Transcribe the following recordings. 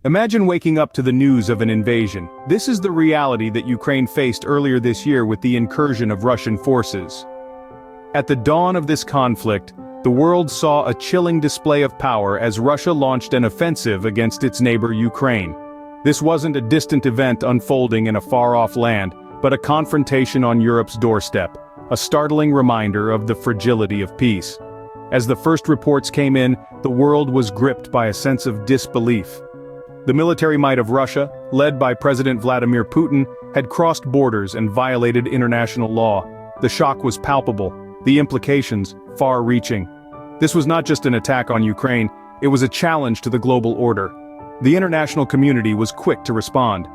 Imagine waking up to the news of an invasion. This is the reality that Ukraine faced earlier this year with the incursion of Russian forces. At the dawn of this conflict, the world saw a chilling display of power as Russia launched an offensive against its neighbor Ukraine. This wasn't a distant event unfolding in a far-off land, but a confrontation on Europe's doorstep, a startling reminder of the fragility of peace. As the first reports came in, the world was gripped by a sense of disbelief. The military might of Russia, led by President Vladimir Putin, had crossed borders and violated international law. The shock was palpable, the implications far-reaching. This was not just an attack on Ukraine, it was a challenge to the global order. The international community was quick to respond.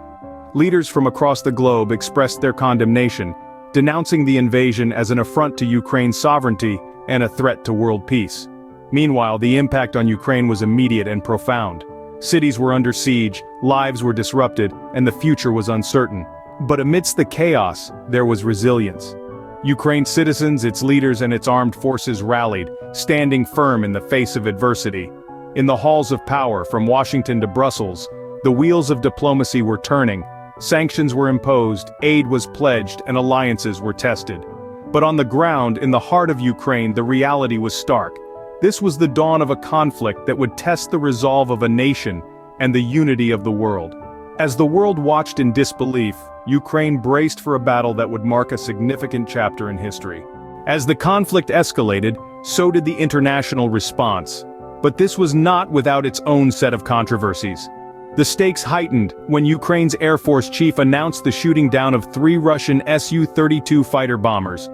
Leaders from across the globe expressed their condemnation, denouncing the invasion as an affront to Ukraine's sovereignty and a threat to world peace. Meanwhile, the impact on Ukraine was immediate and profound. Cities were under siege, lives were disrupted, and the future was uncertain. But amidst the chaos, there was resilience. Ukraine's citizens, its leaders, and its armed forces rallied, standing firm in the face of adversity. In the halls of power, from Washington to Brussels, the wheels of diplomacy were turning. Sanctions were imposed, aid was pledged, and alliances were tested. But on the ground, in the heart of Ukraine, the reality was stark. This was the dawn of a conflict that would test the resolve of a nation and the unity of the world. As the world watched in disbelief, Ukraine braced for a battle that would mark a significant chapter in history. As the conflict escalated, so did the international response. But this was not without its own set of controversies. The stakes heightened when Ukraine's Air Force chief announced the shooting down of 3 Russian Su-32 fighter bombers.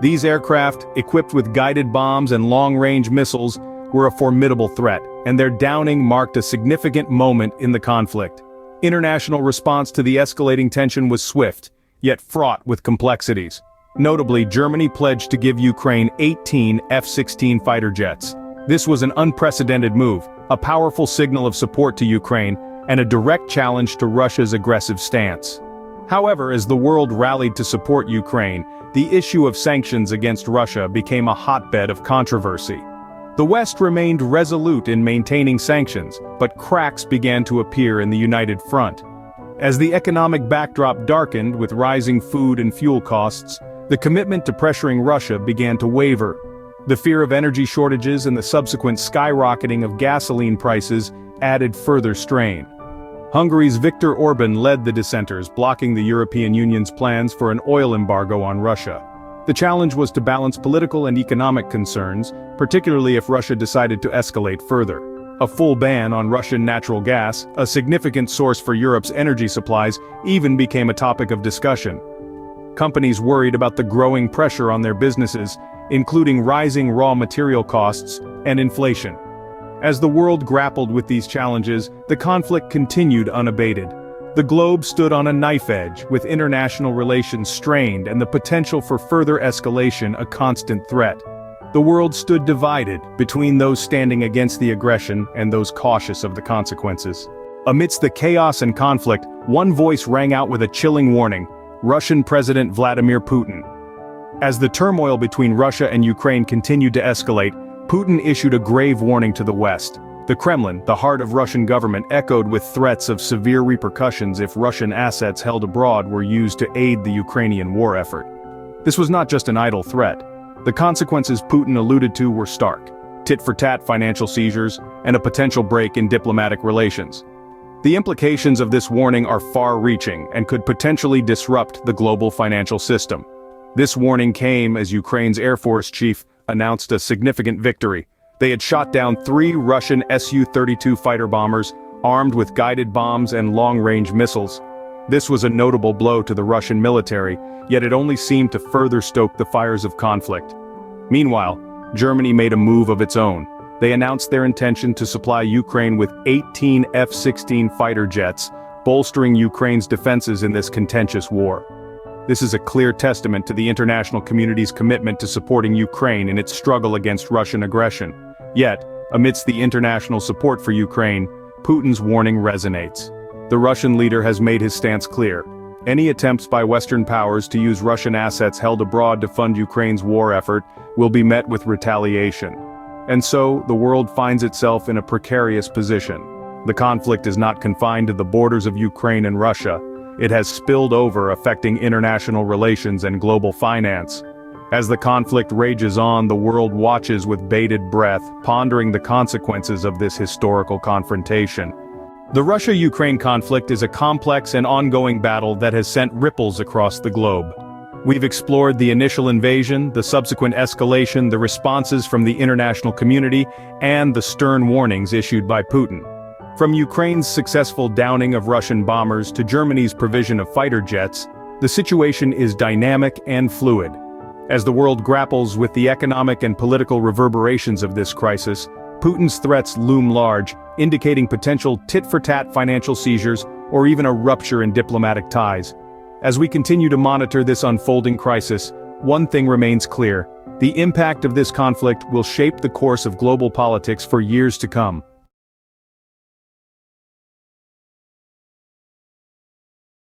These aircraft, equipped with guided bombs and long-range missiles, were a formidable threat, and their downing marked a significant moment in the conflict. International response to the escalating tension was swift, yet fraught with complexities. Notably, Germany pledged to give Ukraine 18 F-16 fighter jets. This was an unprecedented move, a powerful signal of support to Ukraine, and a direct challenge to Russia's aggressive stance. However, as the world rallied to support Ukraine, the issue of sanctions against Russia became a hotbed of controversy. The West remained resolute in maintaining sanctions, but cracks began to appear in the united front. As the economic backdrop darkened with rising food and fuel costs, the commitment to pressuring Russia began to waver. The fear of energy shortages and the subsequent skyrocketing of gasoline prices added further strain. Hungary's Viktor Orban led the dissenters, blocking the European Union's plans for an oil embargo on Russia. The challenge was to balance political and economic concerns, particularly if Russia decided to escalate further. A full ban on Russian natural gas, a significant source for Europe's energy supplies, even became a topic of discussion. Companies worried about the growing pressure on their businesses, including rising raw material costs and inflation. As the world grappled with these challenges, the conflict continued unabated. The globe stood on a knife edge, with international relations strained and the potential for further escalation a constant threat. The world stood divided between those standing against the aggression and those cautious of the consequences. Amidst the chaos and conflict, one voice rang out with a chilling warning: Russian President Vladimir Putin. As the turmoil between Russia and Ukraine continued to escalate, Putin issued a grave warning to the West. The Kremlin, the heart of Russian government, echoed with threats of severe repercussions if Russian assets held abroad were used to aid the Ukrainian war effort. This was not just an idle threat. The consequences Putin alluded to were stark: tit-for-tat financial seizures, and a potential break in diplomatic relations. The implications of this warning are far-reaching and could potentially disrupt the global financial system. This warning came as Ukraine's Air Force chief announced a significant victory. They had shot down 3 Russian Su-32 fighter bombers, armed with guided bombs and long-range missiles. This was a notable blow to the Russian military, yet it only seemed to further stoke the fires of conflict. Meanwhile, Germany made a move of its own. They announced their intention to supply Ukraine with 18 F-16 fighter jets, bolstering Ukraine's defenses in this contentious war. This is a clear testament to the international community's commitment to supporting Ukraine in its struggle against Russian aggression. Yet, amidst the international support for Ukraine, Putin's warning resonates. The Russian leader has made his stance clear. Any attempts by Western powers to use Russian assets held abroad to fund Ukraine's war effort will be met with retaliation. And so, the world finds itself in a precarious position. The conflict is not confined to the borders of Ukraine and Russia. It has spilled over, affecting international relations and global finance. As the conflict rages on, the world watches with bated breath, pondering the consequences of this historical confrontation. The Russia-Ukraine conflict is a complex and ongoing battle that has sent ripples across the globe. We've explored the initial invasion, the subsequent escalation, the responses from the international community, and the stern warnings issued by Putin. From Ukraine's successful downing of Russian bombers to Germany's provision of fighter jets, the situation is dynamic and fluid. As the world grapples with the economic and political reverberations of this crisis, Putin's threats loom large, indicating potential tit-for-tat financial seizures or even a rupture in diplomatic ties. As we continue to monitor this unfolding crisis, one thing remains clear: the impact of this conflict will shape the course of global politics for years to come.